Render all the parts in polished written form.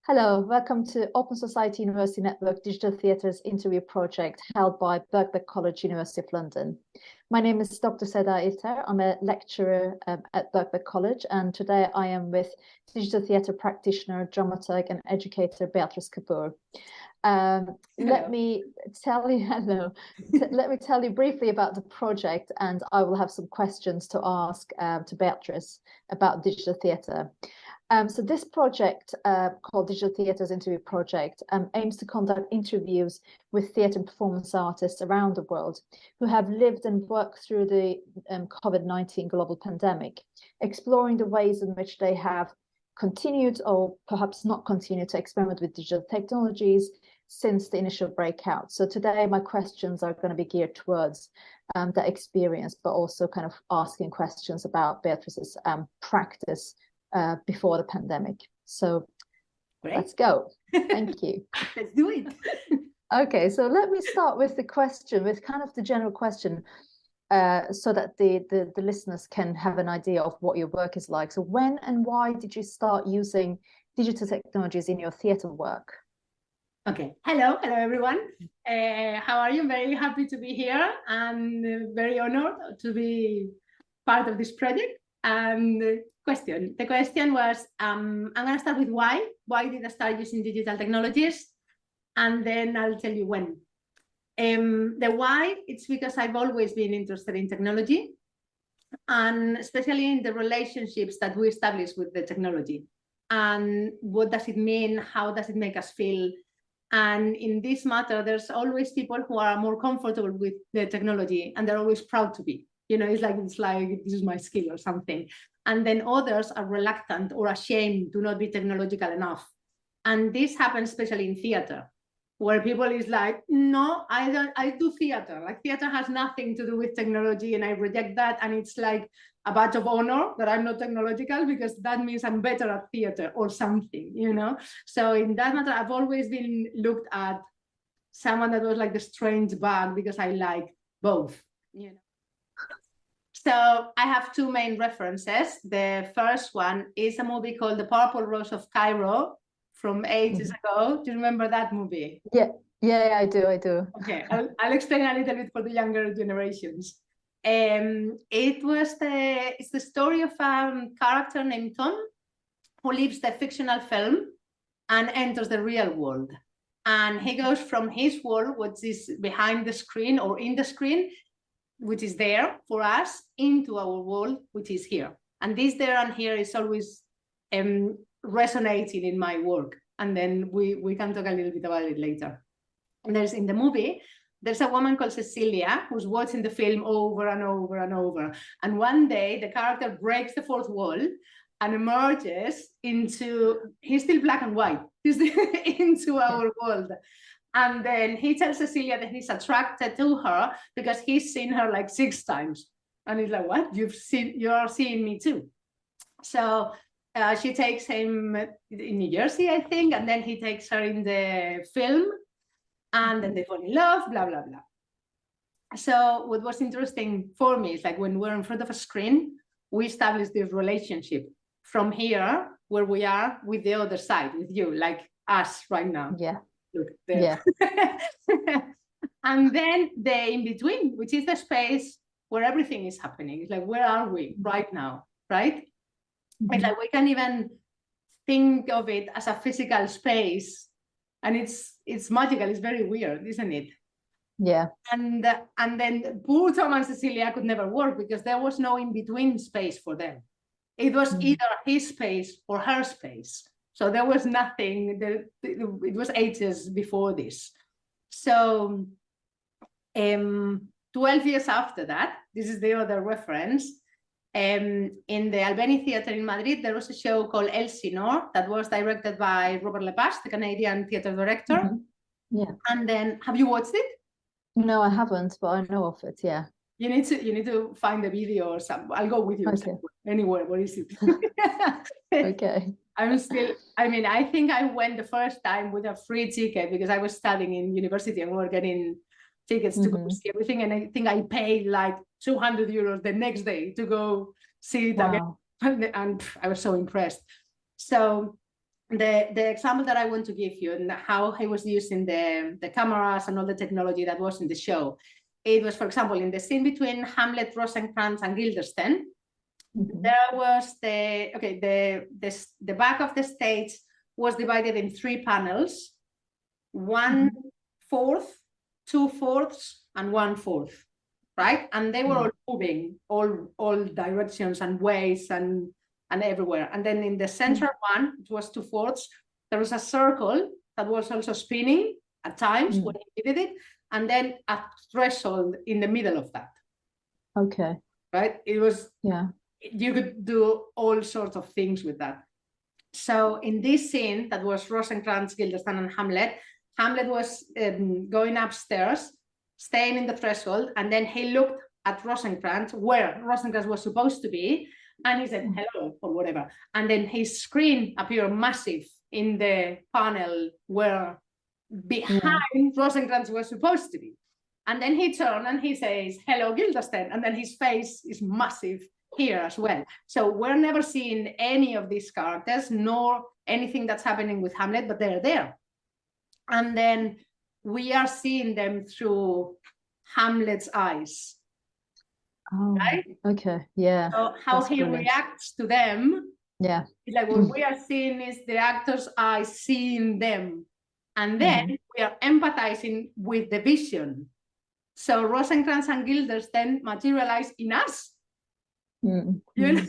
Hello, welcome to Open Society University Network Digital Theatres Interview Project held by Birkbeck College, University of London. My name is Dr. Seda Ilter. I'm a lecturer at Birkbeck College, and today I am with digital theatre practitioner, dramaturg and educator Beatriz Cabur. Let me tell you briefly about the project, and I will have some questions to ask to Beatriz about digital theatre. So this project called Digital Theatres Interview Project aims to conduct interviews with theatre and performance artists around the world who have lived and worked through the COVID-19 global pandemic, exploring the ways in which they have continued or perhaps not continued to experiment with digital technologies since the initial breakout. So today my questions are going to be geared towards that experience, but also kind of asking questions about Beatriz's practice before the pandemic. So Great. Let's go. Thank you. Let's do it. Okay, so let me start with the question, with kind of the general question, so that the listeners can have an idea of what your work is like. So when and why did you start using digital technologies in your theatre work? Okay, hello everyone. How are you? I'm very happy to be here and very honored to be part of this project. And the question was, I'm going to start with why. Why did I start using digital technologies? And then I'll tell you when. The why, it's because I've always been interested in technology, and especially in the relationships that we establish with the technology. And what does it mean? How does it make us feel? And in this matter, there's always people who are more comfortable with the technology, and they're always proud to be. You know, it's like this is my skill or something. And then others are reluctant or ashamed to not be technological enough. And this happens especially in theater, where people is like, no, I do theater. Like theater has nothing to do with technology, and I reject that. And it's like a badge of honor that I'm not technological, because that means I'm better at theater or something, you know? So in that matter, I've always been looked at someone that was like the strange bug, because I like both, you know? So I have two main references. The first one is a movie called The Purple Rose of Cairo from ages ago. Do you remember that movie? Yeah, I do. Okay, I'll explain a little bit for the younger generations. It's the story of a character named Tom who leaves the fictional film and enters the real world. And he goes from his world, which is behind the screen or in the screen, which is there for us, into our world, which is here. And this there and here is always resonating in my work. And then we can talk a little bit about it later. And there's in the movie, there's a woman called Cecilia who's watching the film over and over and over. And one day the character breaks the fourth wall and emerges into, he's still black and white, he's into our world. And then he tells Cecilia that he's attracted to her because he's seen her like 6 times. And he's like, what? You are seeing me too. So she takes him in New Jersey, I think, and then he takes her in the film, and then they fall in love, blah, blah, blah. So what was interesting for me is like when we're in front of a screen, we establish this relationship from here, where we are, with the other side, with you, like us right now. Yeah. Look there. Yeah. And then the in-between, which is the space where everything is happening. It's like, where are we right now, right? It's like we can even think of it as a physical space, and it's magical. It's very weird, isn't it? Yeah. And then poor Tom and Cecilia could never work because there was no in-between space for them. It was either his space or her space. So there was nothing, it was ages before this. So 12 years after that, this is the other reference, in the Albany Theatre in Madrid, there was a show called Elsinore that was directed by Robert Lepage, the Canadian theatre director. Yeah. And then, have you watched it? No, I haven't, but I know of it, yeah. You need to find the video or something. I'll go with you anywhere. Where is it? Okay. I think I went the first time with a free ticket because I was studying in university and we were getting tickets to go see everything. And I think I paid like 200 euros the next day to go see it again. And I was so impressed. So the example that I want to give you and how he was using the cameras and all the technology that was in the show. It was, for example, in the scene between Hamlet, Rosencrantz, and Guildenstern, there was the back of the stage was divided in 3 panels, 1/4, 2/4, and 1/4, right? And they were all moving, all directions and ways and everywhere. And then in the central one, it was 2/4. There was a circle that was also spinning at times when he did it, and then a threshold in the middle of that. Okay. Right? It was, you could do all sorts of things with that. So in this scene, that was Rosencrantz, Guildenstern, and Hamlet, Hamlet was going upstairs, staying in the threshold, and then he looked at Rosencrantz, where Rosencrantz was supposed to be, and he said, hello, or whatever. And then his screen appeared massive in the panel where behind Rosencrantz was supposed to be. And then he turned and he says, hello, Guildenstern. And then his face is massive here as well. So we're never seeing any of these characters, nor anything that's happening with Hamlet, but they're there. And then we are seeing them through Hamlet's eyes. Oh, right? Okay, yeah. So how he reacts to them, it's like what we are seeing is the actor's eyes seeing them. And then we are empathizing with the vision. So Rosencrantz and Guildenstern materialize in us. You know,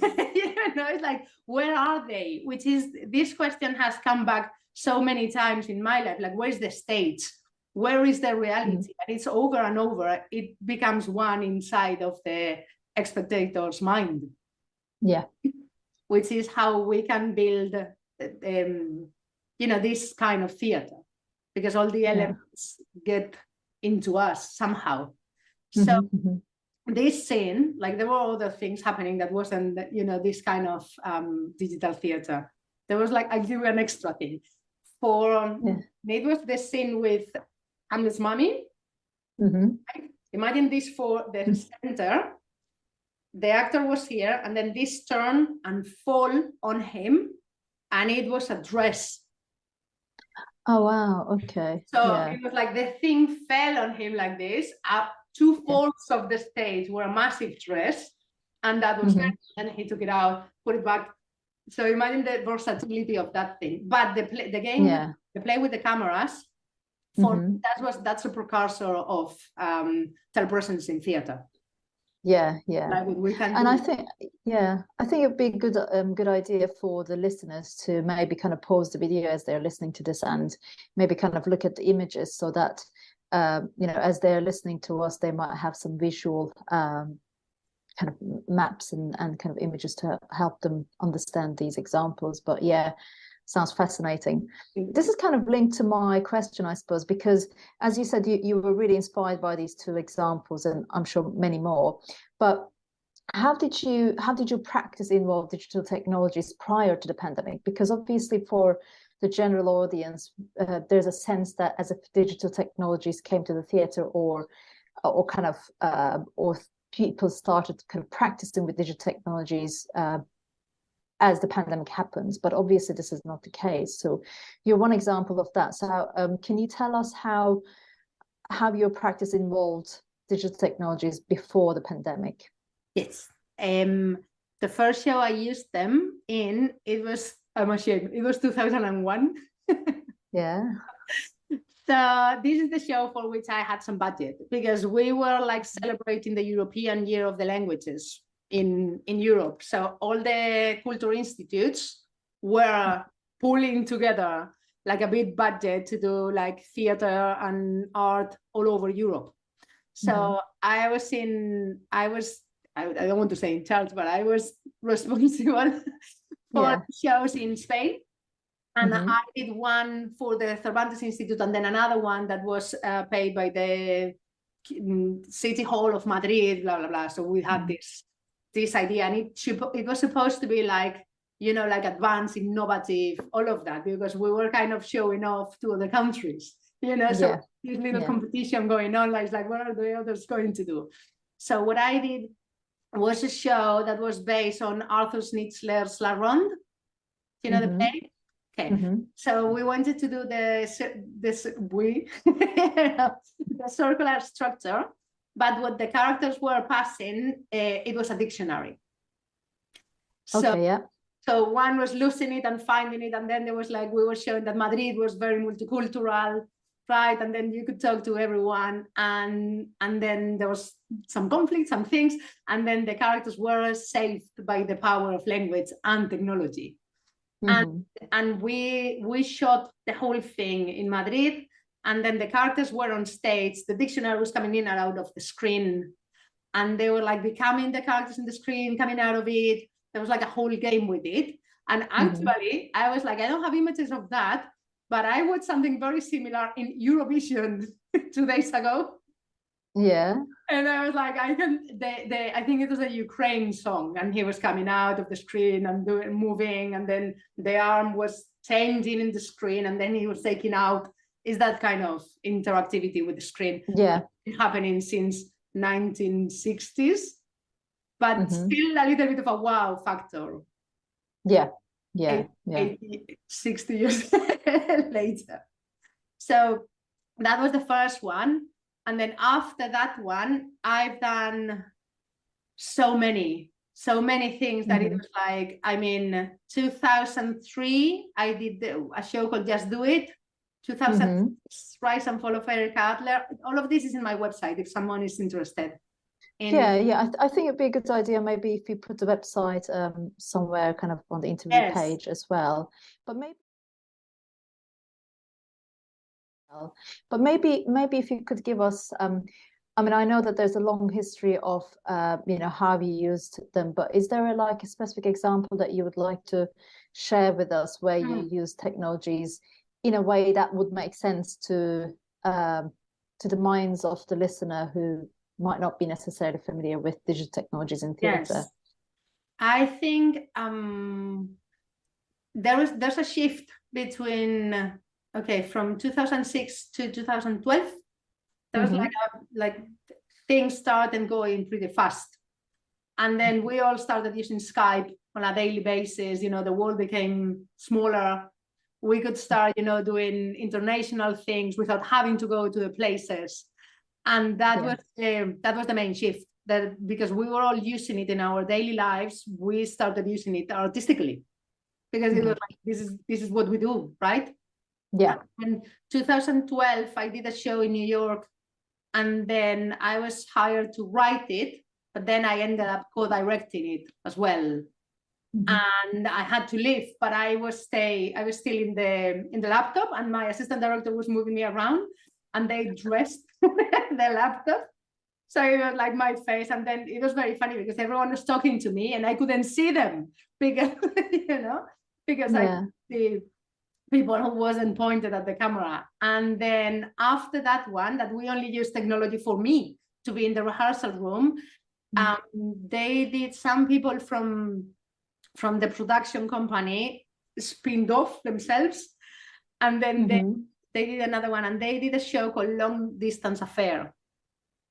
it's like, where are they? Which is, this question has come back so many times in my life. Like, where's the stage? Where is the reality? And it's over and over. It becomes one inside of the spectator's mind. Yeah. Which is how we can build, you know, this kind of theater, because all the elements get into us somehow. So this scene, like, there were other things happening that wasn't, you know, this kind of digital theater. There was, like, I give you an extra thing. For it was the scene with Hamlet's mommy. Right? Imagine this for the center. The actor was here, and then this turn and fall on him, and it was a dress. Oh wow! Okay. So it was like the thing fell on him like this. 2/4 of the stage were a massive dress, and that was it. And he took it out, put it back. So imagine the versatility of that thing. But the game, the play with the cameras, that's a precursor of telepresence in theater. Yeah. Like we can and I think it'd be a good idea for the listeners to maybe kind of pause the video as they're listening to this and maybe kind of look at the images, so that you know, as they're listening to us, they might have some visual kind of maps and kind of images to help them understand these examples. But sounds fascinating. This is kind of linked to my question, I suppose, because as you said, you were really inspired by these 2 examples, and I'm sure many more. But how did you practice involve digital technologies prior to the pandemic? Because obviously for the general audience, there's a sense that as if digital technologies came to the theatre, or people started kind of practicing with digital technologies as the pandemic happens, but obviously this is not the case. So you're one example of that. So can you tell us how your practice involved digital technologies before the pandemic? Yes. The first show I used them in, I'm ashamed, it was 2001. Yeah. So this is the show for which I had some budget, because we were like celebrating the European Year of the Languages in Europe. So all the culture institutes were pulling together like a big budget to do like theater and art all over Europe. So I don't want to say in charge, but I was responsible for shows in Spain. And I did one for the Cervantes Institute, and then another one that was paid by the City Hall of Madrid, blah, blah, blah. So we had this idea, and it was supposed to be like, you know, like advanced, innovative, all of that, because we were kind of showing off to other countries, you know, so this little competition going on, like what are the others going to do? So what I did was a show that was based on Arthur Schnitzler's La Ronde, you know, the play, Okay, Mm-hmm. so we wanted to do the circular structure, but what the characters were passing, it was a dictionary. So, Okay, yeah. so one was losing it and finding it, and then there was like, we were showing that Madrid was very multicultural, right? And then you could talk to everyone, and then there was some conflict, some things, and then the characters were saved by the power of language and technology. Mm-hmm. And we shot the whole thing in Madrid, and then the characters were on stage. The dictionary was coming in and out of the screen, and they were like becoming the characters in the screen, coming out of it. There was like a whole game with it. And actually, I was like, I don't have images of that, but I watched something very similar in Eurovision 2 days ago. Yeah. And I was like, I think it was a Ukraine song, and he was coming out of the screen and moving, and then the arm was changing in the screen, and then he was taking out. Is that kind of interactivity with the screen? Yeah. Happening since 1960s, but still a little bit of a wow factor. Yeah. 60 years later. So that was the first one. And then after that one, I've done so many things that it was like, I mean, 2003, I did a show called Just Do It. 2006, Rise and Fall of Eric Adler. All of this is in my website if someone is interested. I think it'd be a good idea maybe if you put the website somewhere kind of on the interview page as well. But maybe if you could give us I mean, I know that there's a long history of how you used them, but is there a specific example that you would like to share with us where you use technologies in a way that would make sense to the minds of the listener who might not be necessarily familiar with digital technologies in theatre? Yes. I think there's a shift between from 2006 to 2012. There was like things started going pretty fast, and then we all started using Skype on a daily basis. The world became smaller. We could start doing international things without having to go to the places. And that was the main shift, that because we were all using it in our daily lives, we started using it artistically, because it was like, this is what we do, right? Yeah. In 2012, I did a show in New York, and then I was hired to write it, but then I ended up co-directing it as well. And I had to leave, but I was still in the laptop, and my assistant director was moving me around, and they dressed the laptop, so it was like my face. And then it was very funny because everyone was talking to me and I couldn't see them because I could see people who wasn't pointed at the camera. And then after that one, that we only used technology for me to be in the rehearsal room, they did, some people from the production company spinned off themselves, and then they did another one, and they did a show called Long Distance Affair.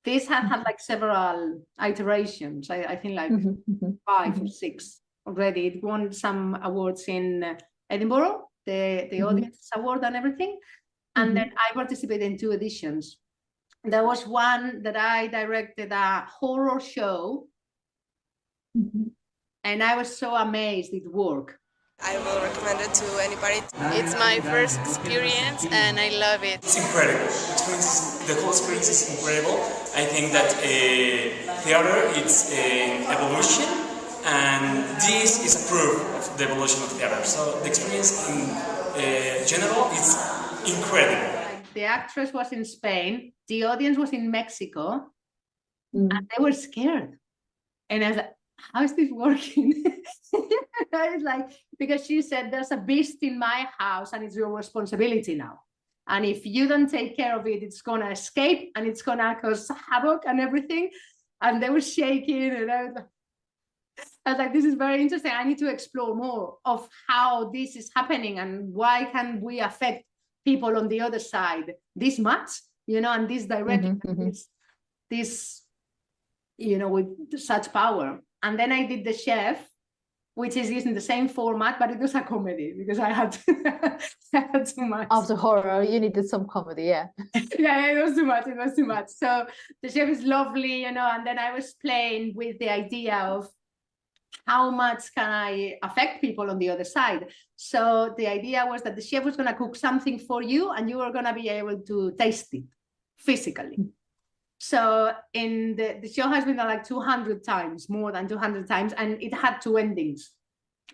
This had like several iterations. I think like 5 or 6 already. It won some awards in Edinburgh, the audience award and everything. And then I participated in 2 editions. There was one that I directed, a horror show, and I was so amazed it worked. I will recommend it to anybody. It's my first experience and I love it. It's incredible. The whole experience is incredible. I think that theater is an evolution, and this is a proof of the evolution of theater. So the experience in general is incredible. The actress was in Spain, the audience was in Mexico, and they were scared. And I was like, how is this working? It's like, because she said there's a beast in my house and it's your responsibility now. And if you don't take care of it, it's gonna escape and it's gonna cause havoc and everything. And they were shaking, and I was like, this is very interesting. I need to explore more of how this is happening and why can we affect people on the other side this much, and this direction, this, with such power. And then I did The Chef, which is using the same format, but it was a comedy because I had too much. After horror, you needed some comedy, yeah. Yeah, it was too much. It was too much. So the chef is lovely, you know, and then I was playing with the idea of how much can I affect people on the other side. So the idea was that the chef was going to cook something for you and you were going to be able to taste it physically. So in the show has been done like 200 times, more than 200 times, and it had two endings.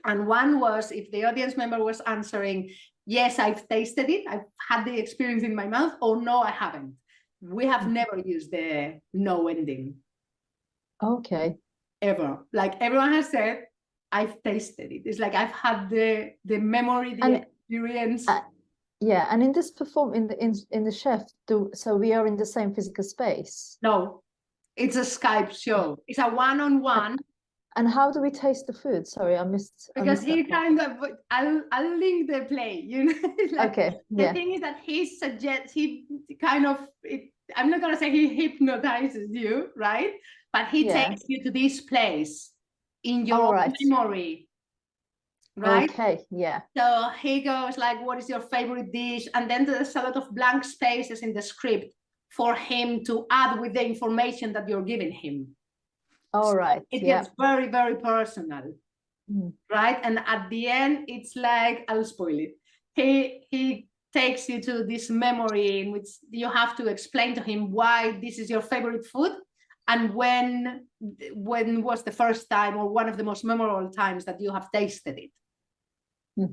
And one was if the audience member was answering, yes, I've tasted it, I've had the experience in my mouth, or no, I haven't. We have never used the no ending. Okay. Ever. Like everyone has said, I've tasted it. It's like I've had the memory, the experience. Yeah, and in this in the chef, so we are in the same physical space. No, it's a Skype show. It's a one-on-one. And how do we taste the food? Sorry, I missed. Because he kind of, I'll link the play. You know, like, okay. The Yeah. thing is that he kind of, I'm not gonna say he hypnotizes you, right? But he takes you to this place in your memory. Right. Okay. Yeah. So he goes like, what is your favorite dish? And then there's a lot of blank spaces in the script for him to add with the information that you're giving him. All right. It gets very, very personal. Right. And at the end, it's like, I'll spoil it. He takes you to this memory in which you have to explain to him why this is your favorite food. And when was the first time or one of the most memorable times that you have tasted it?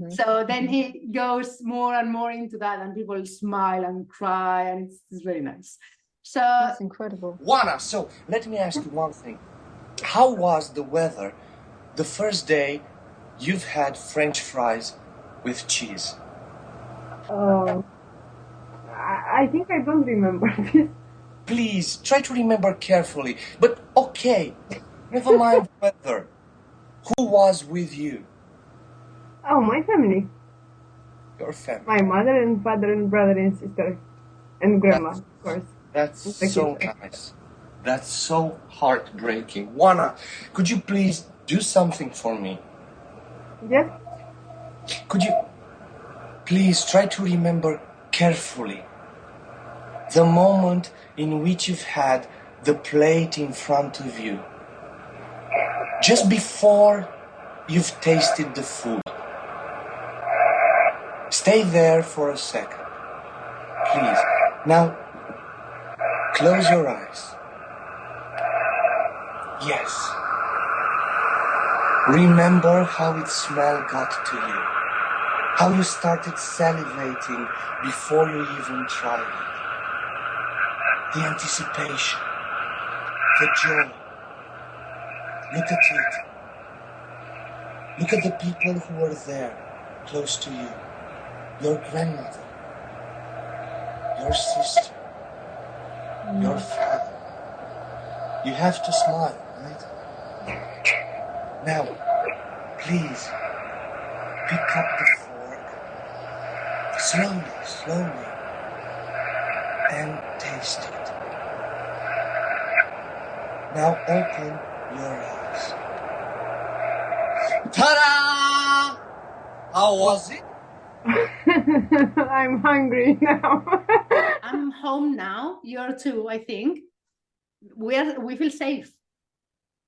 So then he goes more and more into that, and people smile and cry, and it's very nice. So that's incredible. Juana, so let me ask you one thing. How was the weather the first day you've had French fries with cheese? I think I don't remember this. Please, try to remember carefully. But okay, never mind weather. Who was with you? Oh, my family. Your family. My mother and father and brother and sister. And grandma, of course. That's so nice. That's so heartbreaking. Juana, could you please do something for me? Yes? Could you please try to remember carefully the moment in which you've had the plate in front of you, just before you've tasted the food. Stay there for a second, please. Now, close your eyes. Yes. Remember how its smell got to you, how you started salivating before you even tried it. The anticipation, the joy. Look at it. Look at the people who were there, close to you. Your grandmother, your sister, your father. You have to smile, right? Now, please, pick up the fork. Slowly, slowly. And taste it. Now open your eyes. Ta-da! How was it? I'm hungry now. I'm home now. You're too, I think. We feel safe,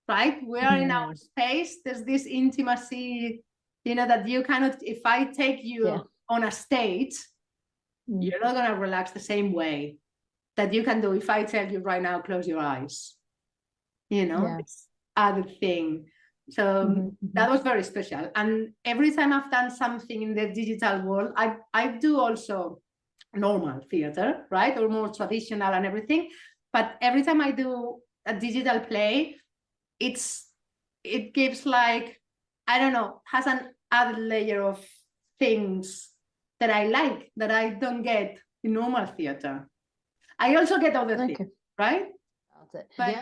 right? We are in our space. There's this intimacy, you know, that you cannot, if I take you on a stage, you're not going to relax the same way that you can do if I tell you right now, close your eyes. You know, it's other thing. So that was very special. And every time I've done something in the digital world, I do also normal theater, right? Or more traditional and everything. But every time I do a digital play, it gives like, I don't know, has an added layer of things that I like, that I don't get in normal theater. I also get other things, right?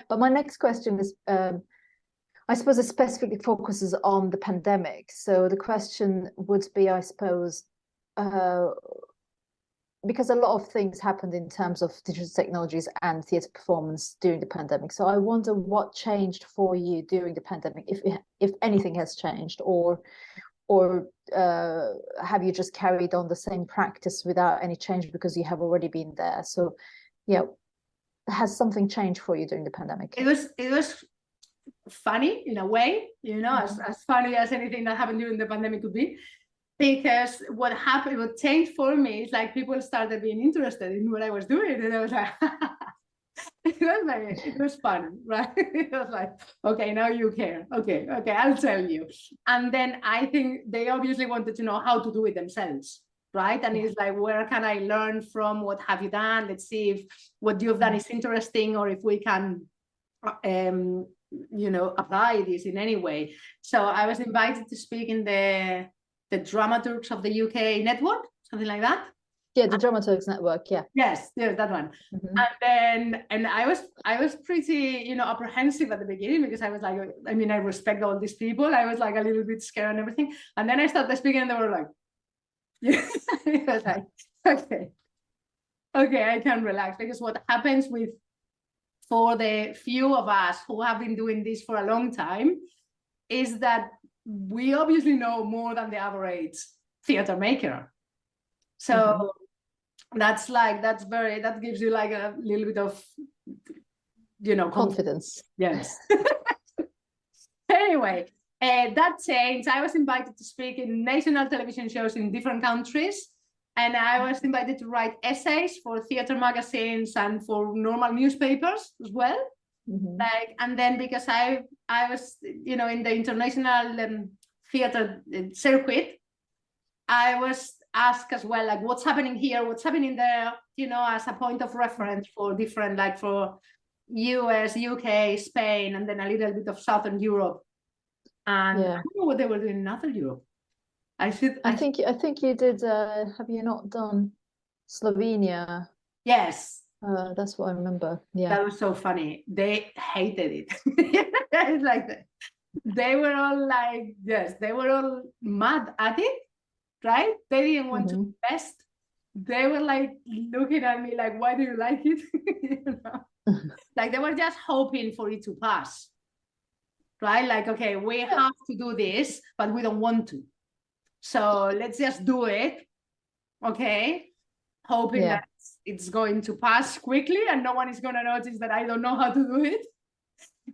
But my next question is, I suppose it specifically focuses on the pandemic. So the question would be, I suppose, because a lot of things happened in terms of digital technologies and theatre performance during the pandemic. So I wonder what changed for you during the pandemic, if anything has changed, or have you just carried on the same practice without any change because you have already been there? So, yeah, has something changed for you during the pandemic? It was funny in a way, as funny as anything that happened during the pandemic could be. Because what changed for me is like people started being interested in what I was doing, and I was like, it was fun, right? It was like, okay, now you care. Okay, I'll tell you. And then I think they obviously wanted to know how to do it themselves, right? And it's like, where can I learn from? What have you done? Let's see if what you've done is interesting, or if we can apply this in any way. So I was invited to speak in the Dramaturgs of the UK network, something like that. Yeah, the Dramaturgs Network. Yeah. Yes, that one. And I was pretty apprehensive at the beginning, because I was like, I respect all these people. I was like a little bit scared and everything. And then I started speaking, and they were like, it was like, okay, I can relax. Because what happens for the few of us who have been doing this for a long time is that we obviously know more than the average theater maker. So that gives you like a little bit of, confidence. Yes. Anyway, that changed. I was invited to speak in national television shows in different countries. And I was invited to write essays for theater magazines and for normal newspapers as well. And then because I was, in the international theater circuit, I was asked as well, like, what's happening here, what's happening there, as a point of reference for different, like for US, UK, Spain, and then a little bit of Southern Europe. And I don't know what they were doing in Northern Europe. I think you did. Have you not done Slovenia? Yes. That's what I remember. Yeah, that was so funny. They hated it. It's like they were all like, yes, they were all mad at it, right? They didn't want to invest. They were like looking at me like, why do you like it? Like they were just hoping for it to pass, right? Like, okay, we have to do this, but we don't want to. So let's just do it, okay? Hoping that it's going to pass quickly and no one is going to notice that I don't know how to do it.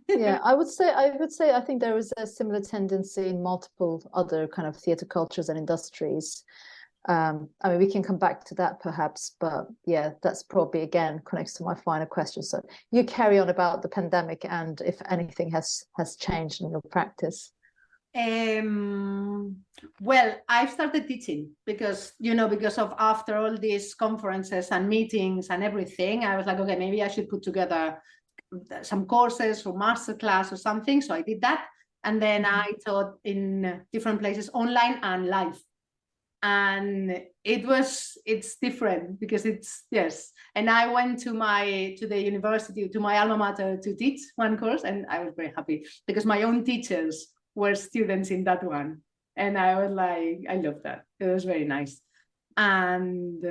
Yeah, I would say I think there is a similar tendency in multiple other kind of theatre cultures and industries. We can come back to that perhaps, but yeah, that's probably again connects to my final question. So you carry on about the pandemic and if anything has changed in your practice. Well, I've started teaching because of after all these conferences and meetings and everything, I was like, okay, maybe I should put together some courses or masterclass or something. So I did that. And then I taught in different places, online and live. And it's different because and I went to the university, to my alma mater to teach one course, and I was very happy because my own teachers were students in that one, and I was like, I love that. It was very nice. And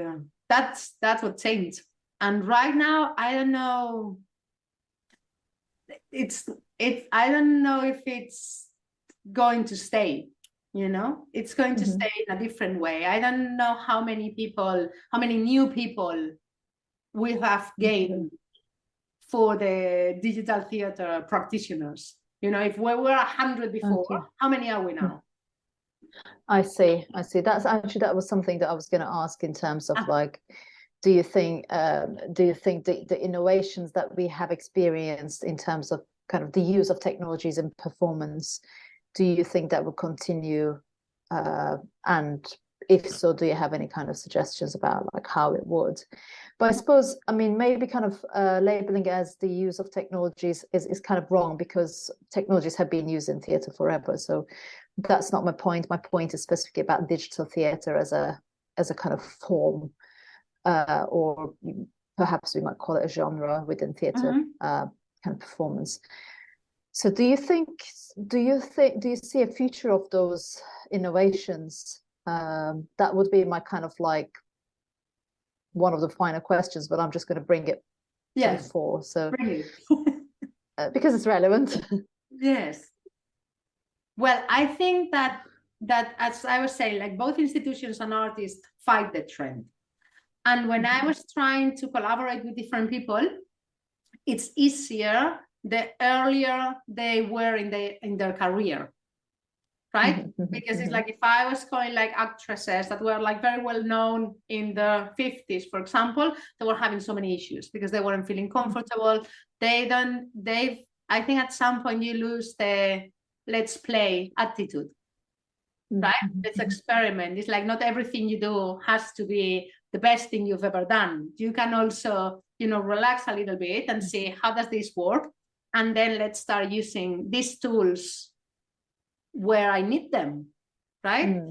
that's what changed. And right now I don't know, I don't know if it's going to stay. It's going to stay in a different way. I don't know how many new people we have gained for the digital theater practitioners. If we were 100 before, how many are we now? I see. That was something that I was going to ask in terms of like, do you think the innovations that we have experienced in terms of kind of the use of technologies in performance, do you think that will continue? And if so, do you have any kind of suggestions about like how it would? But I suppose, maybe kind of labeling as the use of technologies is kind of wrong because technologies have been used in theatre forever. So that's not my point. My point is specifically about digital theatre as a kind of form, or perhaps we might call it a genre within theatre kind of performance. So do you see a future of those innovations? That would be my kind of like one of the final questions, but I'm just going to bring it to the fore. So because it's relevant. Yes. Well, I think that as I was saying, like both institutions and artists fight the trend. And when I was trying to collaborate with different people, it's easier the earlier they were in their career, right? Because it's like if I was calling like actresses that were like very well known in the 50s, for example, they were having so many issues because they weren't feeling comfortable. I think at some point you lose the let's play attitude, right? Let's experiment. It's like not everything you do has to be the best thing you've ever done. You can also, relax a little bit and see how does this work? And then let's start using these tools where I need them, right?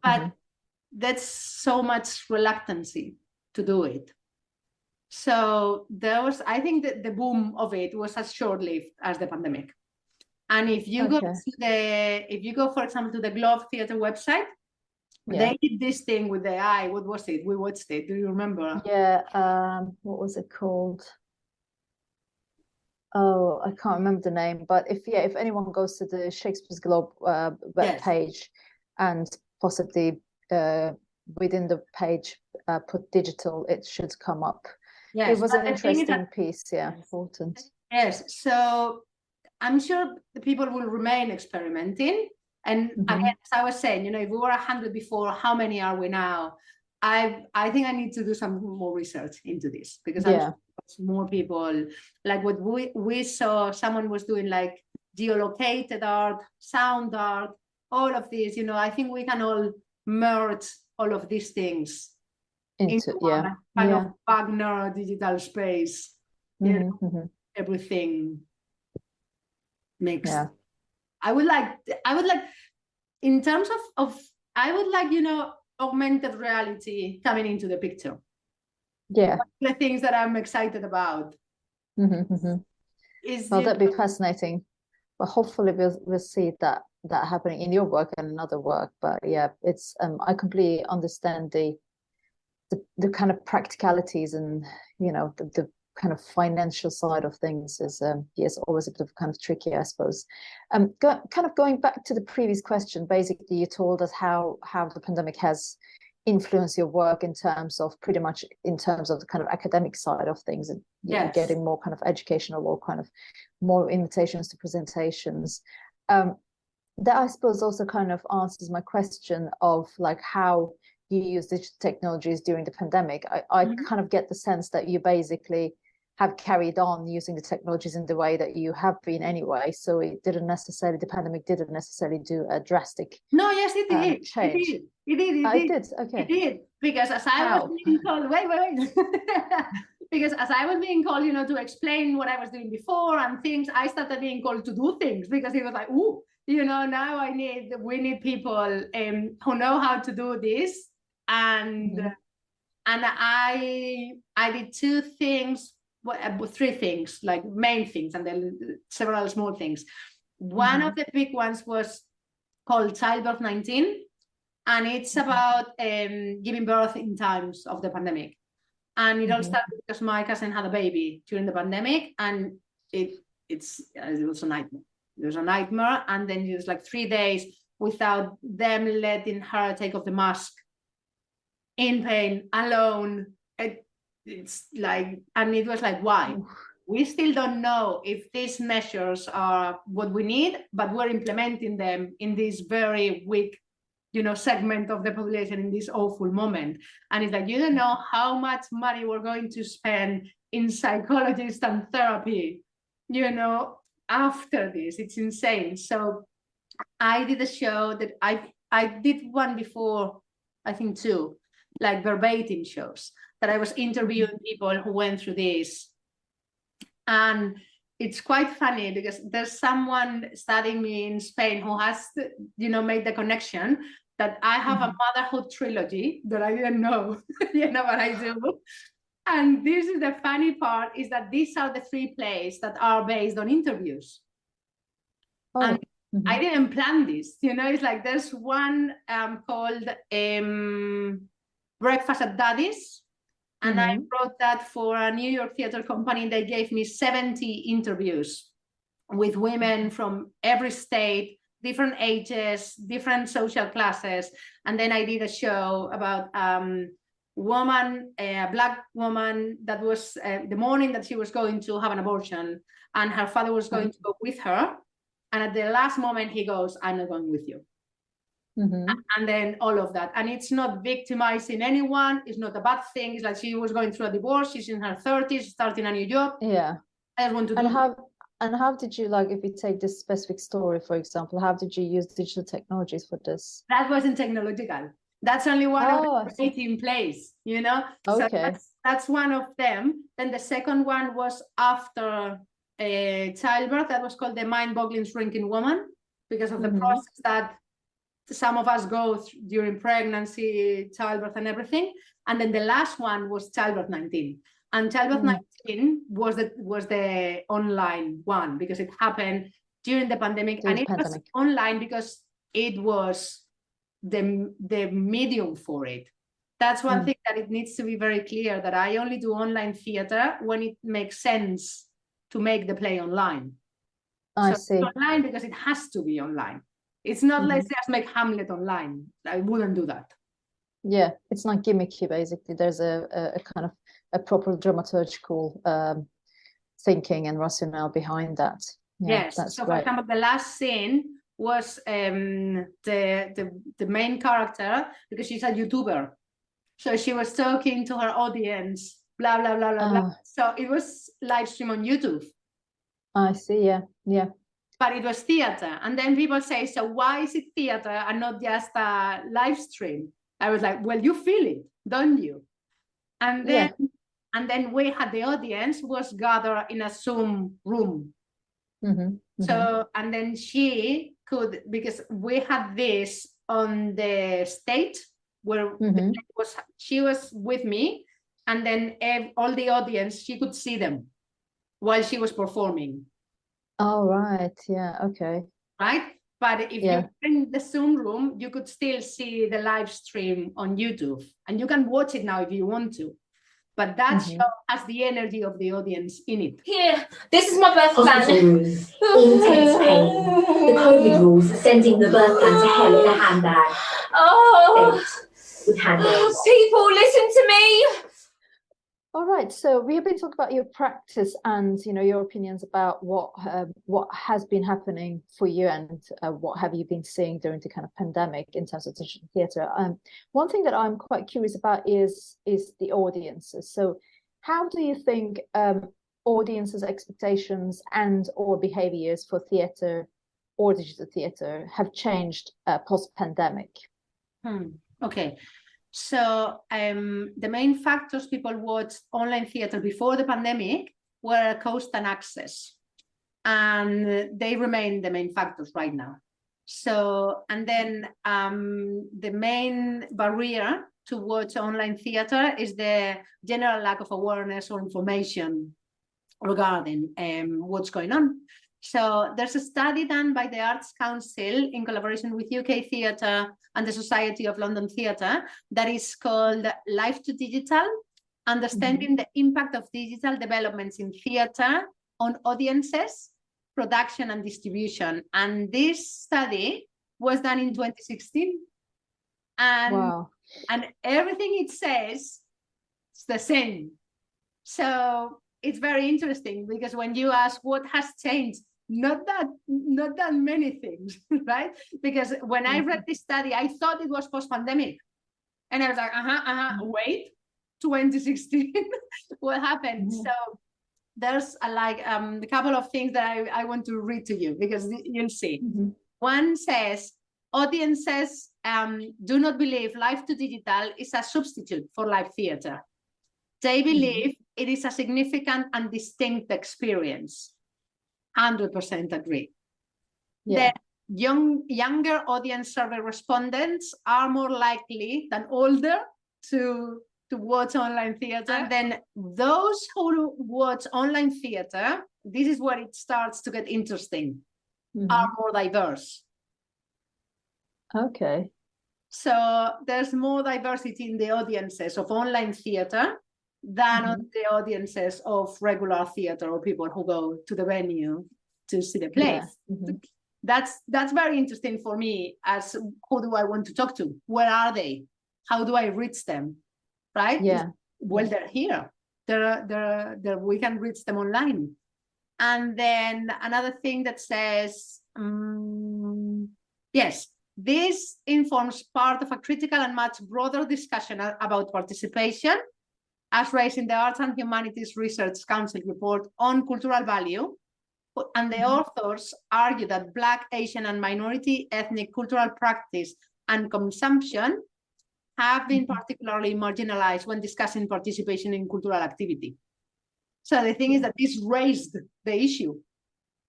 But that's so much reluctancy to do it. So I think that the boom of it was as short-lived as the pandemic. And if you go for example, to the Globe Theatre website, they did this thing with the AI. What was it? We watched it. Do you remember? Yeah. What was it called? Oh, I can't remember the name. But if anyone goes to the Shakespeare's Globe web page and possibly within the page put digital, it should come up. Yes, it was an interesting piece. Yeah, important. Yes. So I'm sure the people will remain experimenting. And again, as I was saying, if we were 100 before, how many are we now? I think I need to do some more research into this because I'm sure more people, like what we saw, someone was doing like geolocated art, sound art, all of these, I think we can all merge all of these things into one kind of Wagner digital space. Everything mixed. Yeah. I would like in terms of I would like augmented reality coming into the picture. Yeah, the things that I'm excited about. That'd be fascinating. But hopefully we'll see that happening in your work and another work. But yeah, it's I completely understand the kind of practicalities and the kind of financial side of things is always a bit of kind of tricky, I suppose. Going back to the previous question, basically you told us how the pandemic has influenced your work in terms of the kind of academic side of things and getting more kind of educational or kind of more invitations to presentations. That I suppose also kind of answers my question of like how you use digital technologies during the pandemic. I kind of get the sense that you basically have carried on using the technologies in the way that you have been anyway. So the pandemic didn't necessarily do a drastic change. It did. Okay. It did. Because as I was being told, wait. Because as I was being called, to explain what I was doing before and things, I started being called to do things because it was like, now we need people who know how to do this. And I did three things, like main things, and then several small things. One of the big ones was called Childbirth 19, and it's about giving birth in times of the pandemic. And it all started because my cousin had a baby during the pandemic, and it was a nightmare. It was a nightmare, and then it was like 3 days without them letting her take off the mask, in pain, alone. It's like, and it was like, why? We still don't know if these measures are what we need, but we're implementing them in this very weak, segment of the population in this awful moment. And it's like, you don't know how much money we're going to spend in psychologists and therapy, after this. It's insane. So I did a show that I did one before, I think 2, like verbatim shows that I was interviewing people who went through this. And it's quite funny because there's someone studying me in Spain who has, made the connection that I have a motherhood trilogy that I didn't know, what I do. And this is the funny part, is that these are the 3 plays that are based on interviews. And I didn't plan this, it's like there's one called Breakfast at Daddy's, And I wrote that for a New York theater company. They gave me 70 interviews with women from every state, different ages, different social classes. And then I did a show about a black woman that was the morning that she was going to have an abortion, and her father was going to go with her. And at the last moment, he goes, "I'm not going with you." And then all of that. And it's not victimizing anyone. It's not a bad thing. It's like she was going through a divorce. She's in her 30s, starting a new job. Yeah. I just want to do how did you, like, if you take this specific story, for example, how did you use digital technologies for this? That wasn't technological. That's only one of the 18 plays, you know? Okay. So that's one of them. Then the second one was after childbirth. That was called The Mind-Boggling Shrinking Woman, because of the process that some of us go through during pregnancy, childbirth, and everything. And then the last one was Childbirth 19. And Childbirth 19 was the online one, because it happened during the pandemic. Was online because it was the medium for it. That's one thing that it needs to be very clear, that I only do online theater when it makes sense to make the play online. I see. Online because it has to be online. It's not let's just make Hamlet online. I wouldn't do that. Yeah, it's not gimmicky, basically. There's a kind of a proper dramaturgical thinking and rationale behind that. Yeah, yes. That's so, great. for example, the last scene was the main character, because she's a YouTuber. So she was talking to her audience, blah, blah, blah, blah, blah. So it was live stream on YouTube. I see, yeah. But it was theater. And then people say, so why is it theater and not just a live stream? I was like, well, you feel it, don't you? And then we had the audience was gathered in a Zoom room. So, and then she could, because we had this on the stage where she was with me, and then all the audience, she could see them while she was performing. Oh, right. Yeah. Okay. Right. But if you're in the Zoom room, you could still see the live stream on YouTube, and you can watch it now if you want to. But that show has the energy of the audience in it. Here, this is my birth plan. Hospital rooms, intense pain. The COVID rules are sending the birth plan to hell in a handbag. With handbags. People, listen to me. All right, so we have been talking about your practice and, you know, your opinions about what has been happening for you, and what have you been seeing during the kind of pandemic in terms of digital theatre. One thing that I'm quite curious about is the audiences. So how do you think audiences' expectations and or behaviours for theatre or digital theatre have changed post-pandemic? Okay. So the main factors people watched online theatre before the pandemic were cost and access, and they remain the main factors right now. So, and then the main barrier to watch online theatre is the general lack of awareness or information regarding what's going on. So there's a study done by the Arts Council in collaboration with UK Theatre and the Society of London Theatre that is called Life to Digital, Understanding the Impact of Digital Developments in Theatre on Audiences, Production and Distribution. And this study was done in 2016. And, and everything it says is the same. So it's very interesting, because when you ask what has changed, not that many things, right? Because when I read this study, I thought it was post-pandemic, and I was like, wait, 2016, what happened? So there's a couple of things that I want to read to you, because you'll see. One says, audiences do not believe live to digital is a substitute for live theatre. They believe it is a significant and distinct experience. 100% agree. The younger audience survey respondents are more likely than older to watch online theatre. And then those who watch online theatre, this is where it starts to get interesting, are more diverse. Okay. So there's more diversity in the audiences of online theatre than on the audiences of regular theater or people who go to the venue to see the plays. That's very interesting for me, as who do I want to talk to? Where are they? How do I reach them? Right? Yeah. Well, they're here. They're we can reach them online. And then another thing that says, yes, this informs part of a critical and much broader discussion about participation, as raised in the Arts and Humanities Research Council report on cultural value. And the authors argue that Black, Asian, and minority ethnic cultural practice and consumption have been particularly marginalized when discussing participation in cultural activity. So the thing is that this raised the issue.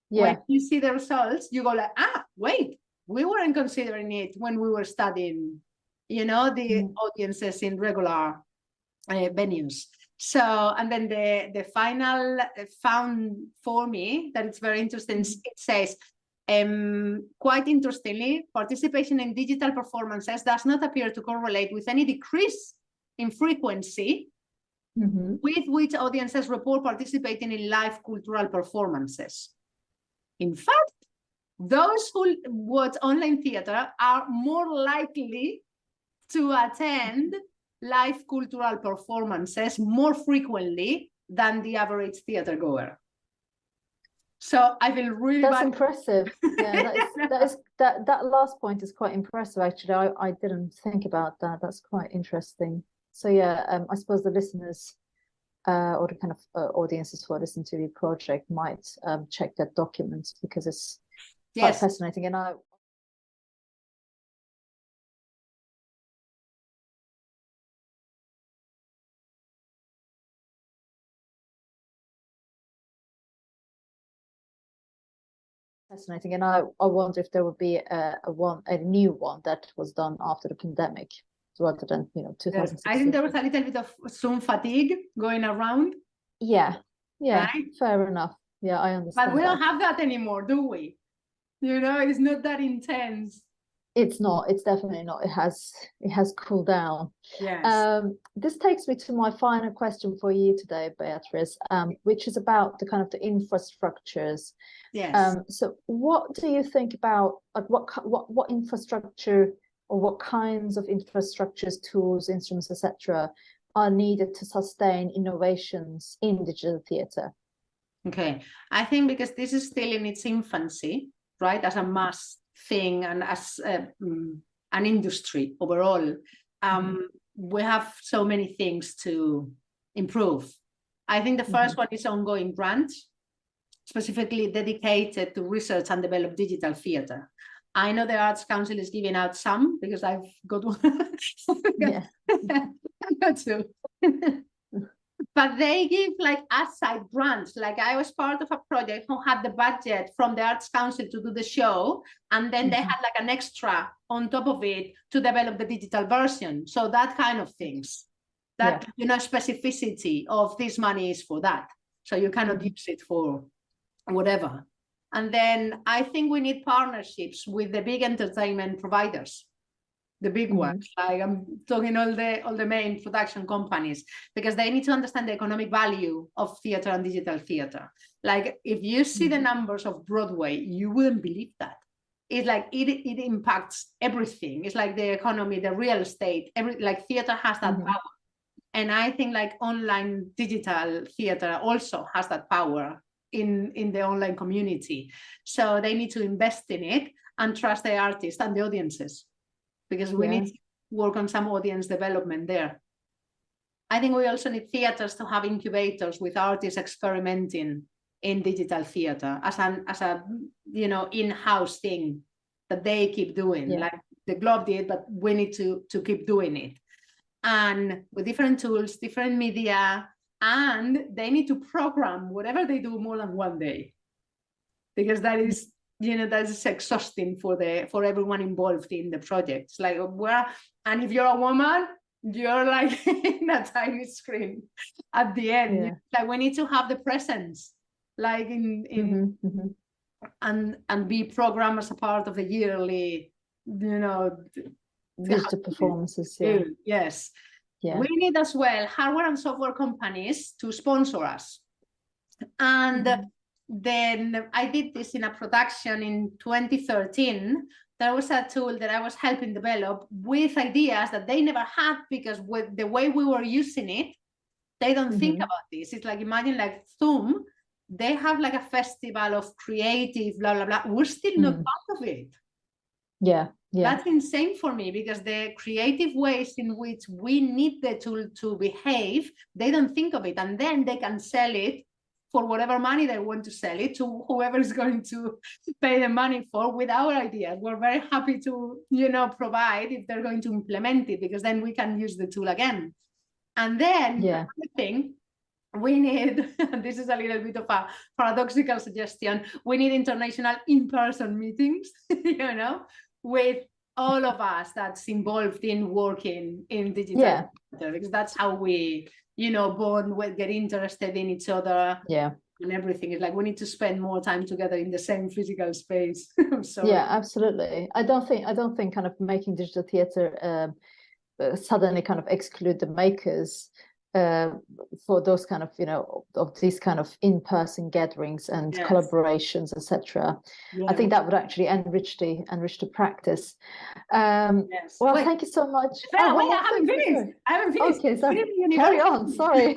When you see the results, you go like, wait, we weren't considering it when we were studying, the audiences in regular venues. So, and then the final found for me that it's very interesting. It says, quite interestingly, participation in digital performances does not appear to correlate with any decrease in frequency with which audiences report participating in live cultural performances. In fact, those who watch online theater are more likely to attend live cultural performances more frequently than the average theater goer. So I feel really That's impressive. Yeah, that last point is quite impressive, actually. I didn't think about that. That's quite interesting. So yeah, I suppose the listeners or the kind of audiences who are listening to the project might check that document, because it's quite fascinating. And I wonder if there would be a new one that was done after the pandemic, rather than 2016. I think there was a little bit of Zoom fatigue going around. Yeah, right? Fair enough. Yeah, I understand. But we don't have that anymore, do we? It's not that intense. It's not. It's definitely not. It has cooled down. Yes. This takes me to my final question for you today, Beatriz, which is about the kind of the infrastructures. Yes. So, what do you think about what infrastructure, or what kinds of infrastructures, tools, instruments, etc., are needed to sustain innovations in digital theatre? Okay, I think because this is still in its infancy, right, as a mass thing and as an industry overall, we have so many things to improve. I think the first one is ongoing grants, specifically dedicated to research and develop digital theatre. I know the Arts Council is giving out some, because I've got one. I've got two. But they give like outside grants. Like I was part of a project who had the budget from the Arts Council to do the show, and then they had like an extra on top of it to develop the digital version. So that kind of things, that specificity of this money is for that. So you cannot use it for whatever. And then I think we need partnerships with the big entertainment providers, the big ones. Like I'm talking all the main production companies, because they need to understand the economic value of theater and digital theater. Like if you see the numbers of Broadway, you wouldn't believe that. It's like it impacts everything. It's like the economy, the real estate, like theater has that power. And I think like online digital theater also has that power in the online community. So they need to invest in it and trust the artists and the audiences, because we need to work on some audience development there. I think we also need theaters to have incubators with artists experimenting in digital theater as a in-house thing that they keep doing, like the Globe did, but we need to keep doing it. And with different tools, different media, and they need to program whatever they do more than one day, because that is that is exhausting for everyone involved in the project. It's like and if you're a woman, you're like in a tiny screen at the end. Like we need to have the presence, like in and be programmed as a part of the yearly, digital performances. Yes. Yeah. We need as well hardware and software companies to sponsor us. And then I did this in a production in 2013. There was a tool that I was helping develop with ideas that they never had, because with the way we were using it, they don't think about this. It's like, imagine like Zoom, they have like a festival of creative, blah, blah, blah. We're still not part of it. Yeah. That's insane for me, because the creative ways in which we need the tool to behave, they don't think of it. And then they can sell it for whatever money they want to sell it to whoever is going to pay the money for with our ideas. We're very happy to, provide if they're going to implement it, because then we can use the tool again. And then another thing, we need, this is a little bit of a paradoxical suggestion, we need international in-person meetings, with all of us that's involved in working in digital, because that's how we, bond, we get interested in each other. And everything is like, we need to spend more time together in the same physical space. Yeah, absolutely. I don't think kind of making digital theatre suddenly kind of exclude the makers for those kind of, of these kind of in-person gatherings and collaborations, etc. I think that would actually enrich the practice. Well, thank you so much. I haven't finished. Okay, so carry on. Sorry.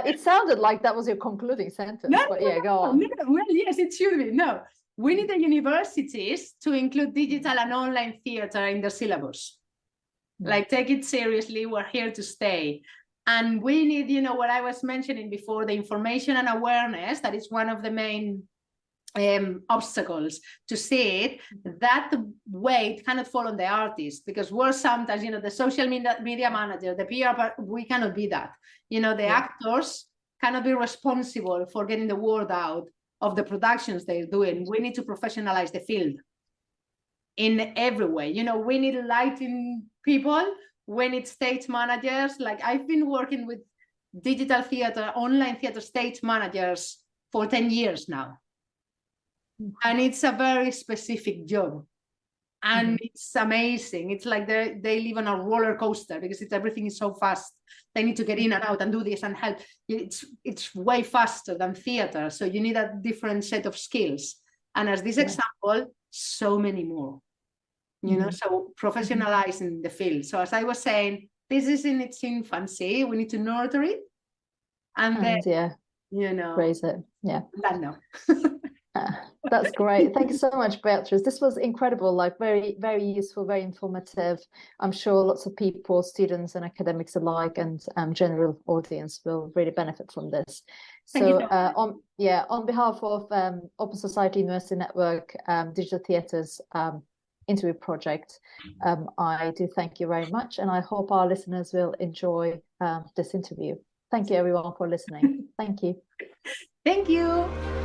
It sounded like that was your concluding sentence, but go on. Well, yes, it should be. No, we need the universities to include digital and online theatre in the syllabus. Like, take it seriously. We're here to stay. And we need, what I was mentioning before, the information and awareness, that is one of the main obstacles to see it. That way it cannot fall on the artist, because we're sometimes, the social media manager, the PR, we cannot be that. The actors cannot be responsible for getting the word out of the productions they're doing. We need to professionalize the field in every way. We need lighting people, we need stage managers. Like, I've been working with digital theater, online theater stage managers for 10 years now. And it's a very specific job. And it's amazing. It's like they live on a roller coaster, because everything is so fast. They need to get in and out and do this and help. It's way faster than theater. So you need a different set of skills. And as this example, so many more, so professionalizing the field. So as I was saying, this is in its infancy. We need to nurture it. And then, raise it. Yeah. Now. That's great. Thank you so much, Beatriz. This was incredible, like very, very useful, very informative. I'm sure lots of people, students and academics alike, and general audience will really benefit from this. On behalf of Open Society University Network Digital Theatre's interview project, I do thank you very much, and I hope our listeners will enjoy this interview. Thank you everyone for listening. Thank you. Thank you.